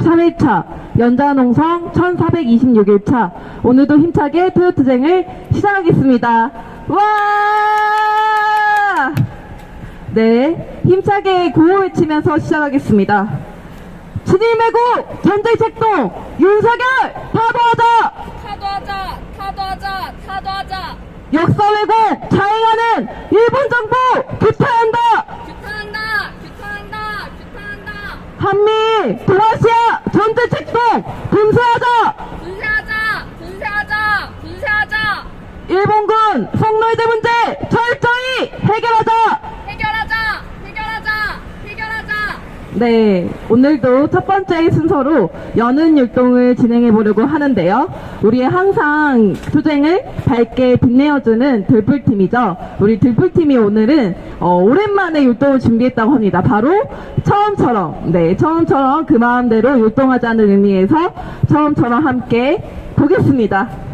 33일차, 연자농성 1426일차, 오늘도 힘차게 트로트쟁을 시작하겠습니다. 와! 네, 힘차게 구호 외치면서 시작하겠습니다. 친일매고 전쟁 책동 윤석열 타도하자! 타도하자! 타도하자! 타도하자! 역사 왜곡 자행하는 일본 정부 규탄한다! 규탄한다! 규탄한다! 규탄한다! 한미 동아시아 전쟁 책동 분쇄하자! 분쇄하자! 분쇄하자! 분쇄하자! 일본군 성노예제 문제 철저히 해결하자! 해결하자! 해결하자! 해결하자! 네, 오늘도 첫 번째 순서로 여는 율동을 진행해 보려고 하는데요. 우리의 항상 투쟁을 밝게 빛내어주는 들풀팀이죠. 우리 들풀팀이 오늘은 오랜만에 율동을 준비했다고 합니다. 바로 처음처럼, 네, 처음처럼 그 마음대로 율동하자는 의미에서 처음처럼 함께 보겠습니다.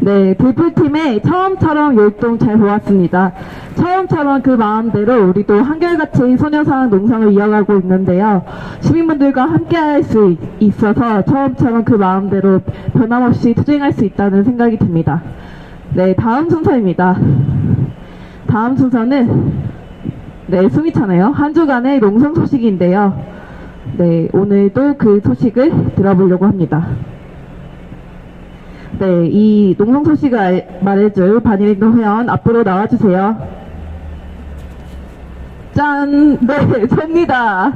네, 들풀팀의 처음처럼 율동 잘 보았습니다. 처음처럼 그 마음대로 우리도 한결같이 소녀상 농성을 이어가고 있는데요. 시민분들과 함께 할 수 있어서 처음처럼 그 마음대로 변함없이 투쟁할 수 있다는 생각이 듭니다. 네, 다음 순서입니다. 다음 순서는 네, 숨이 차네요. 한 주간의 농성 소식인데요. 네, 오늘도 그 소식을 들어보려고 합니다. 네, 이 농성 소식을 말해줄 반일행동 회원 앞으로 나와주세요. 짠! 네, 접니다.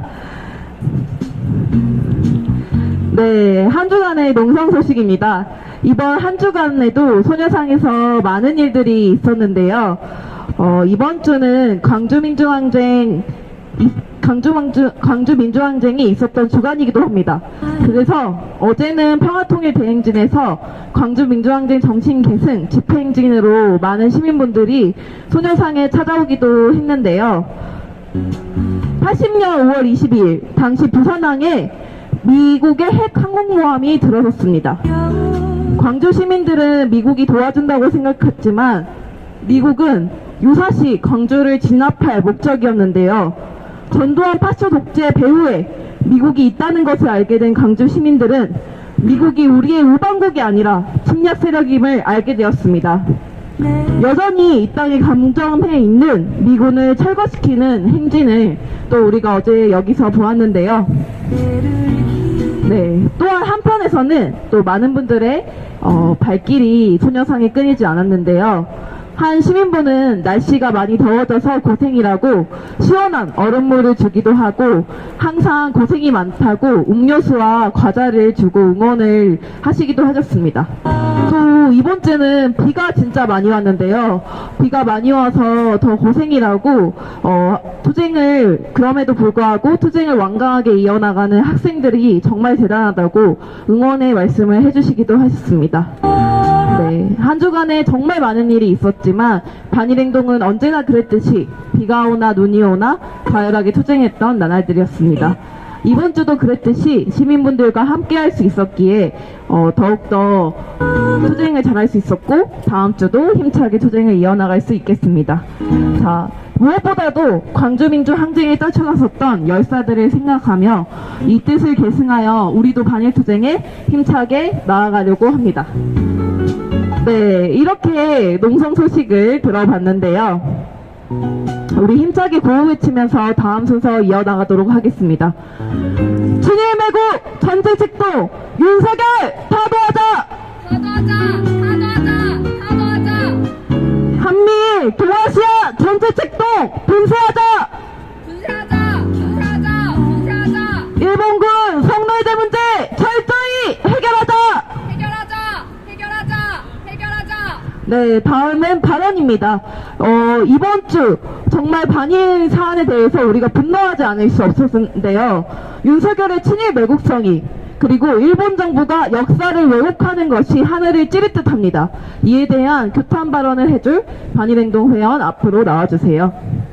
네, 한 주간의 농성 소식입니다. 이번 한 주간에도 소녀상에서 많은 일들이 있었는데요. 이번 주는 광주 민주항쟁이 있었던 주간이기도 합니다. 그래서 어제는 평화통일대행진에서 광주 민주항쟁 정신 계승 집회행진으로 많은 시민분들이 소녀상에 찾아오기도 했는데요. 80년 5월 22일 당시 부산항에 미국의 핵 항공모함이 들어섰습니다. 광주 시민들은 미국이 도와준다고 생각했지만 미국은 유사시 광주를 진압할 목적이었는데요. 전두환 파쇼 독재 배후에 미국이 있다는 것을 알게 된 광주 시민들은 미국이 우리의 우방국이 아니라 침략 세력임을 알게 되었습니다. 여전히 이 땅에 감정해 있는 미군을 철거시키는 행진을 또 우리가 어제 여기서 보았는데요. 네, 또한 한편에서는 또 많은 분들의 발길이 소녀상에 끊이지 않았는데요. 한 시민분은 날씨가 많이 더워져서 고생이라고 시원한 얼음물을 주기도 하고 항상 고생이 많다고 음료수와 과자를 주고 응원을 하시기도 하셨습니다. 또 이번 주는 비가 진짜 많이 왔는데요. 비가 많이 와서 더 고생이라고 투쟁을 그럼에도 불구하고 투쟁을 완강하게 이어나가는 학생들이 정말 대단하다고 응원의 말씀을 해주시기도 하셨습니다. 네, 한 주간에 정말 많은 일이 있었지만 반일행동은 언제나 그랬듯이 비가 오나 눈이 오나 과열하게 투쟁했던 나날들이었습니다. 이번 주도 그랬듯이 시민분들과 함께 할 수 있었기에 더욱더 투쟁을 잘할 수 있었고 다음 주도 힘차게 투쟁을 이어나갈 수 있겠습니다. 자, 무엇보다도 광주민주 항쟁에 떨쳐나섰던 열사들을 생각하며 이 뜻을 계승하여 우리도 반일투쟁에 힘차게 나아가려고 합니다. 네, 이렇게 농성 소식을 들어봤는데요. 우리 힘차게 구호 외치면서 다음 순서 이어나가도록 하겠습니다. 친일매국 전쟁책동 윤석열 타도하자! 타도하자! 타도하자! 타도하자! 한미일 동아시아 전쟁책동 분쇄하자! 분쇄하자! 분쇄하자! 분쇄하자! 일본군 성노예제 문제 철저히 해결하자! 해결하자! 해결하자! 해결하자! 네, 다음은 발언입니다. 이번 주 정말 반일 사안에 대해서 우리가 분노하지 않을 수 없었는데요. 윤석열의 친일 매국성이 그리고 일본 정부가 역사를 왜곡하는 것이 하늘을 찌를 듯합니다. 이에 대한 규탄 발언을 해줄 반일행동 회원 앞으로 나와주세요.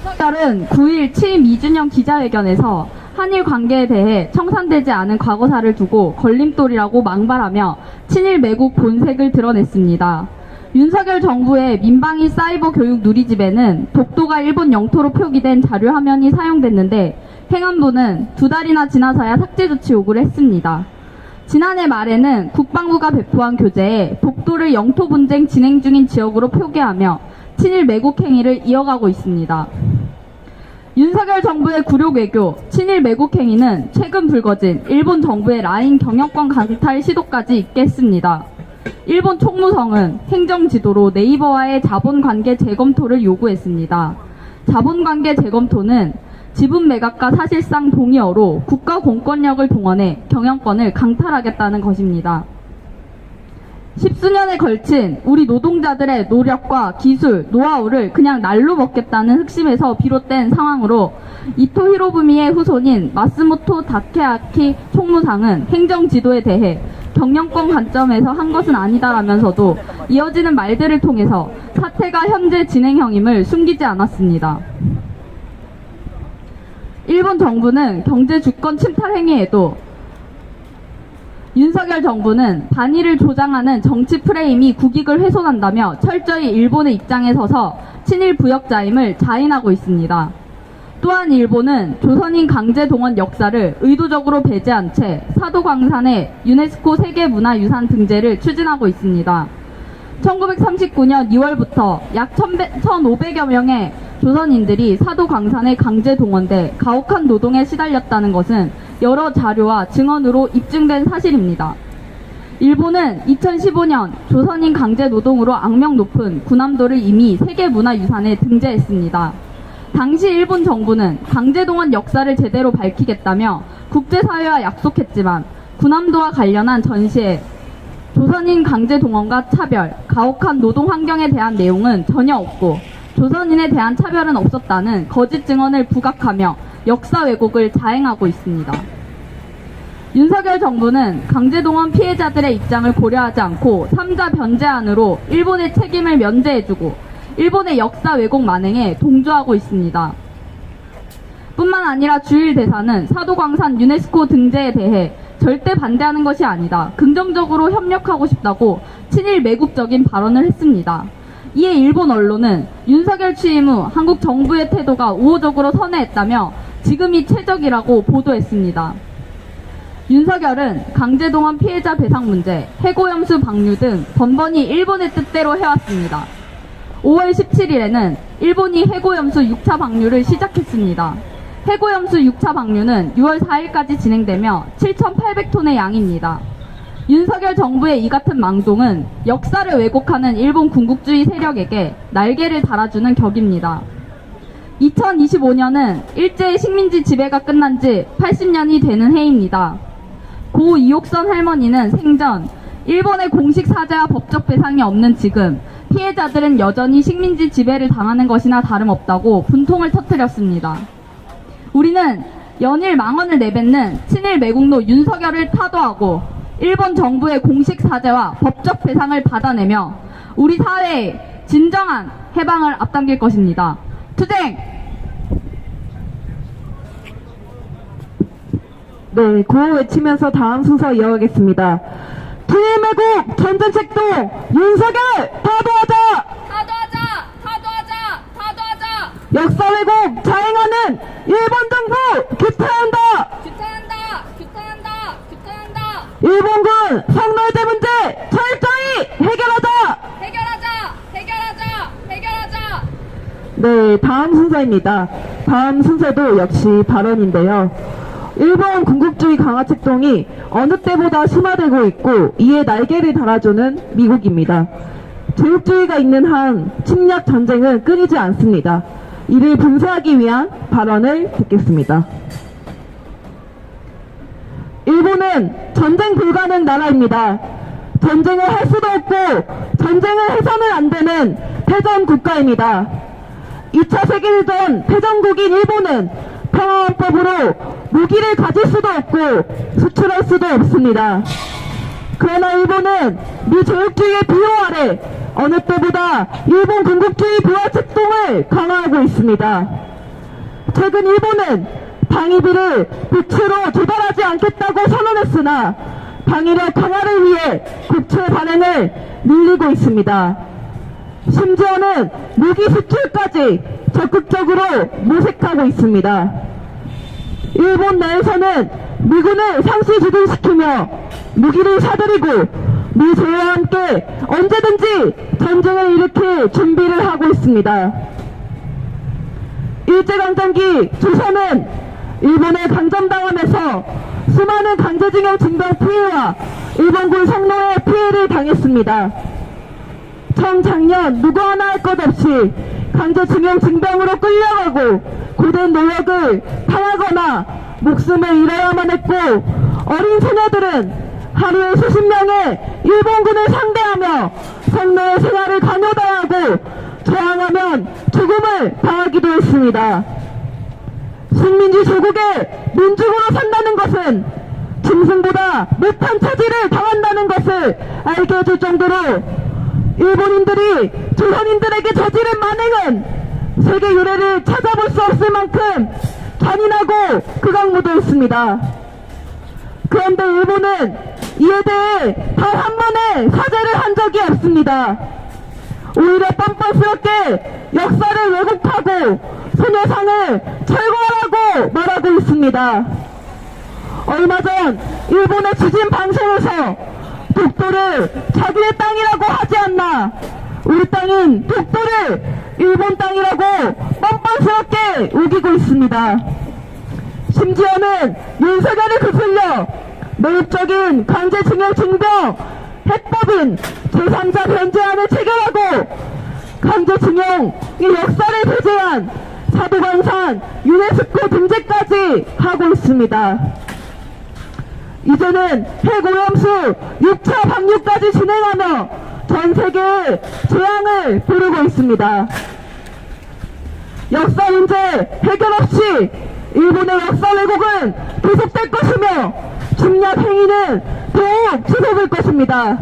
윤석열은 9일 취임 2주년 기자회견에서 한일 관계에 대해 청산되지 않은 과거사를 두고 걸림돌이라고 망발하며 친일 매국 본색을 드러냈습니다. 윤석열 정부의 민방위 사이버 교육 누리집에는 독도가 일본 영토로 표기된 자료 화면이 사용됐는데 행안부는 2달이나 지나서야 삭제 조치 요구를 했습니다. 지난해 말에는 국방부가 배포한 교재에 독도를 영토 분쟁 진행 중인 지역으로 표기하며 친일 매국 행위를 이어가고 있습니다. 윤석열 정부의 굴욕 외교, 친일 매국 행위는 최근 불거진 일본 정부의 라인 경영권 강탈 시도까지 있게 했습니다. 일본 총무성은 행정지도로 네이버와의 자본관계 재검토를 요구했습니다. 자본관계 재검토는 지분 매각과 사실상 동의어로 국가 공권력을 동원해 경영권을 강탈하겠다는 것입니다. 10수년에 걸친 우리 노동자들의 노력과 기술, 노하우를 그냥 날로 먹겠다는 흑심에서 비롯된 상황으로 이토 히로부미의 후손인 마스모토 다케아키 총무상은 행정지도에 대해 경영권 관점에서 한 것은 아니다라면서도 이어지는 말들을 통해서 사태가 현재 진행형임을 숨기지 않았습니다. 일본 정부는 경제 주권 침탈 행위에도 윤석열 정부는 반일을 조장하는 정치 프레임이 국익을 훼손한다며 철저히 일본의 입장에 서서 친일 부역자임을 자인하고 있습니다. 또한 일본은 조선인 강제 동원 역사를 의도적으로 배제한 채 사도광산의 유네스코 세계문화유산 등재를 추진하고 있습니다. 1939년 2월부터 약 1,500여 명의 조선인들이 사도 광산에 강제 동원돼 가혹한 노동에 시달렸다는 것은 여러 자료와 증언으로 입증된 사실입니다. 일본은 2015년 조선인 강제 노동으로 악명 높은 군함도를 이미 세계문화유산에 등재했습니다. 당시 일본 정부는 강제 동원 역사를 제대로 밝히겠다며 국제사회와 약속했지만 군함도와 관련한 전시에 조선인 강제 동원과 차별, 가혹한 노동 환경에 대한 내용은 전혀 없고 조선인에 대한 차별은 없었다는 거짓 증언을 부각하며 역사 왜곡을 자행하고 있습니다. 윤석열 정부는 강제동원 피해자들의 입장을 고려하지 않고 3자 변제안으로 일본의 책임을 면제해주고 일본의 역사 왜곡 만행에 동조하고 있습니다. 뿐만 아니라 주일 대사는 사도광산 유네스코 등재에 대해 절대 반대하는 것이 아니다. 긍정적으로 협력하고 싶다고 친일 매국적인 발언을 했습니다. 이에 일본 언론은 윤석열 취임 후 한국 정부의 태도가 우호적으로 선회했다며 지금이 최적이라고 보도했습니다. 윤석열은 강제동원 피해자 배상 문제, 해고염수 방류 등 번번이 일본의 뜻대로 해왔습니다. 5월 17일에는 일본이 해고염수 6차 방류를 시작했습니다. 해고염수 6차 방류는 6월 4일까지 진행되며 7,800톤의 양입니다. 윤석열 정부의 이 같은 망동은 역사를 왜곡하는 일본 군국주의 세력에게 날개를 달아주는 격입니다. 2025년은 일제의 식민지 지배가 끝난 지 80년이 되는 해입니다. 고 이옥선 할머니는 생전 일본의 공식 사죄와 법적 배상이 없는 지금 피해자들은 여전히 식민지 지배를 당하는 것이나 다름없다고 분통을 터뜨렸습니다. 우리는 연일 망언을 내뱉는 친일 매국노 윤석열을 타도하고 일본 정부의 공식 사죄와 법적 배상을 받아내며 우리 사회의 진정한 해방을 앞당길 것입니다. 투쟁! 네, 구호 외치면서 다음 순서 이어가겠습니다. 투일매국 전전책동 윤석열 타도하자! 타도하자! 타도하자! 타도하자! 역사 왜곡 자행하는 일본 정부 규탄한다! 규탄한다! 규탄한다! 규탄한다! 일본군 성노예제 문제 철저히 해결하자! 해결하자! 해결하자! 해결하자! 네, 다음 순서입니다. 다음 순서도 역시 발언인데요. 일본 군국주의 강화 책동이 어느 때보다 심화되고 있고 이에 날개를 달아주는 미국입니다. 제국주의가 있는 한 침략 전쟁은 끊이지 않습니다. 이를 분쇄하기 위한 발언을 듣겠습니다. 일본은 전쟁 불가능 나라입니다. 전쟁을 할 수도 없고 전쟁을 해서는 안 되는 패전 국가입니다. 2차 세계대전 패전국인 일본은 평화헌법으로 무기를 가질 수도 없고 수출할 수도 없습니다. 그러나 일본은 미제국주의의 비호 아래 어느 때보다 일본 군국주의 부활 책동을 강화하고 있습니다. 최근 일본은 방위비를 부채로 조달하지 않겠다고 선언했으나 방위력 강화를 위해 국채 발행을 늘리고 있습니다. 심지어는 무기 수출까지 적극적으로 모색하고 있습니다. 일본 내에서는 미군을 상시 주둔시키며 무기를 사들이고 미제와 함께 언제든지 전쟁을 일으킬 준비를 하고 있습니다. 일제강점기 조선은 일본에 강점당하면서 수많은 강제징용 징병 피해와 일본군 성노예 피해를 당했습니다. 청작년 누구 하나 할 것 없이 강제징용 징병으로 끌려가고 고된 노역을 당하거나 목숨을 잃어야만 했고 어린 소녀들은 하루에 수십 명의 일본군을 상대하며 성노예 생활을 강요당하고 저항하면 죽음을 당하기도 했습니다. 식민지 조국에 민중으로 산다는 것은 짐승보다 못한 처지를 당한다는 것을 알게 해줄 정도로 일본인들이 조선인들에게 저지른 만행은 세계 유례를 찾아볼 수 없을 만큼 잔인하고 극악무도했습니다. 그런데 일본은 이에 대해 단 한 번의 사죄를 한 적이 없습니다. 오히려 뻔뻔스럽게 역사를 왜곡하고 소녀상을 철거하라고 말하고 있습니다. 얼마 전 일본의 지진 방송에서 독도를 자기네 땅이라고 하지 않나. 우리 땅은 독도를 일본 땅이라고 뻔뻔스럽게 우기고 있습니다. 심지어는 윤석열을 거슬려 매입적인 강제징용 징병 해법인 제3자 변제안을 체결하고 강제징용의 역사를 배제한 사도광산 유네스코 등재까지 하고 있습니다. 이제는 핵오염수 6차 방류까지 진행하며 전 세계에 재앙을 부르고 있습니다. 역사 문제 해결 없이 일본의 역사 왜곡은 계속될 것이며 침략 행위는 더욱 지속될 것입니다.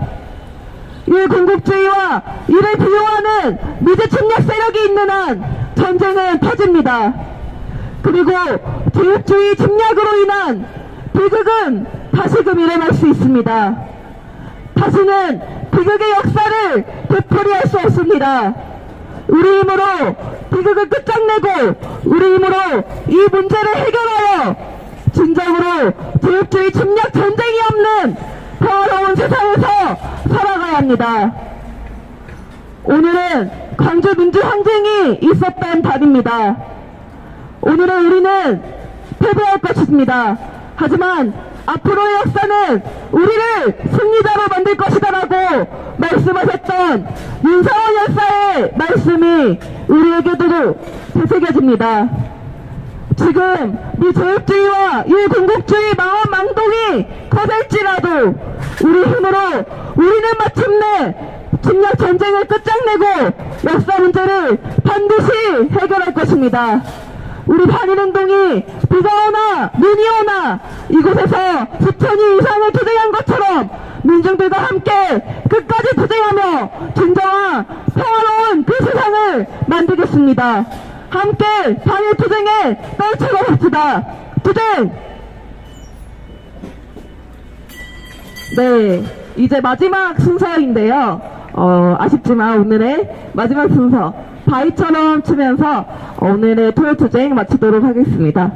일군국주의와 이를 비호하는 미제 침략 세력이 있는 한 전쟁은 터집니다. 그리고 제국주의 침략으로 인한 비극은 다시금 일어날 수 있습니다. 다시는 비극의 역사를 되풀이할 수 없습니다. 우리 힘으로 비극을 끝장내고 우리 힘으로 이 문제를 해결하여 진정으로 제국주의 침략 전쟁이 없는 평화로운 세상에서 살아가야 합니다. 오늘은 광주 민주항쟁이 있었던 달입니다. 오늘은 우리는 패배할 것입니다. 하지만 앞으로의 역사는 우리를 승리자로 만들 것이다라고 말씀하셨던 윤상원 열사의 말씀이 우리에게도 되새겨집니다. 지금 이 제국주의와 이 군국주의 망원 망동이 거셀지라도 우리 힘으로 우리는 마침내 침략 전쟁을 끝장내고 역사 문제를 반드시 해결할 것입니다. 우리 반일운동이 비가 오나 눈이 오나 이곳에서 수천이 이상을 투쟁한 것처럼 민중들과 함께 끝까지 투쟁하며 진정한 평화로운 그 세상을 만들겠습니다. 함께 반일 투쟁에 떨쳐봅시다. 투쟁! 네, 이제 마지막 순서인데요. 아쉽지만 오늘의 마지막 순서 바위처럼 치면서 오늘의 토요투쟁 마치도록 하겠습니다.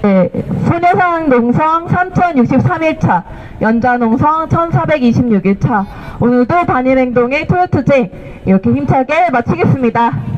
네, 소녀상 농성 3063일차, 연자농성 1426일차. 오늘도 반일행동의 토요투제 이렇게 힘차게 마치겠습니다.